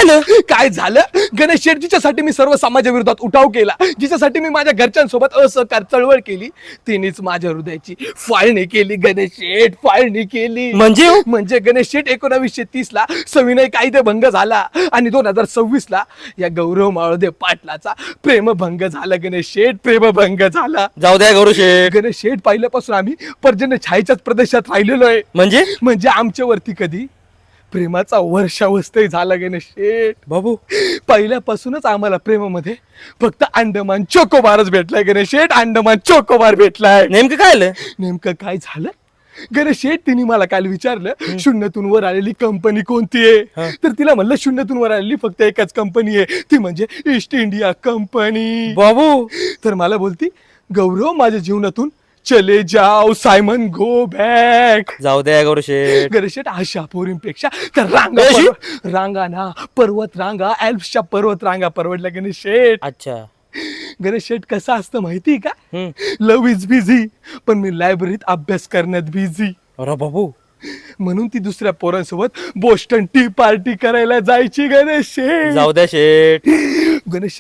झालं? काय झालं? गणेश शेठ, जिच्यासाठी मी सर्व समाजाविरोधात उठाव केला, जिच्यासाठी मी माझ्या घरच्यांसोबत असहकार चळवळ केली, तिनेच माझ्या हृदयाची फाळणी केली. गणेश शेठ, फाळणी केली. म्हणजे गणेश शेठ, 1930 ला सविनय कायदेभंग झाला आणि 2026 ला या गौरव माळोदे पाटलाचा प्रेमभंग झाला. गणेश शेठ, प्रेमभंग झाला. जाऊ द्या गौरव शेठ. गणेश शेठ, पहिल्यापासून आम्ही पर्जन्य छायेच्याच प्रदेशात राहिलेलो आहे. म्हणजे आमच्यावरती कधी प्रेमाचा वर्षावस्तही झाला. गणेश शेठ बाबू, पहिल्यापासूनच आम्हाला प्रेमामध्ये फक्त अंडमान चोकोबारच भेटलाय. गणेश शेठ, अंडमान चोकोबार भेटलाय. नेमकं काय झालं? गणेश शेठ, तिने मला काल विचारलं, शून्यातून वर आलेली कंपनी कोणती आहे? तर तिला म्हणलं, शून्यातून वर आलेली फक्त एकच कंपनी आहे, ती म्हणजे ईस्ट इंडिया कंपनी. बाबू, तर मला बोलती, गौरव, माझ्या जीवनातून चले जाओ सायमन, गो बॅक. जाऊ द्या गौरव शेठ. गणेश शेठ, अशा पोरींपेक्षा तर रांगा ना, पर्वत रांगा, अल्प्सच्या पर्वत रांगा परवडल्या. गणेश शेठ. अच्छा. गणेश शेठ, कसं असतं माहिती का? लव्ह इज बिझी, पण मी लायब्ररीत अभ्यास करण्यात बिझी. अरे बाबू, म्हणून ती दुसऱ्या पोरांसोबत बोस्टन टी पार्टी करायला जायची. गणेश शेठ. जाऊ द्या शेठ. गणेश शेठ,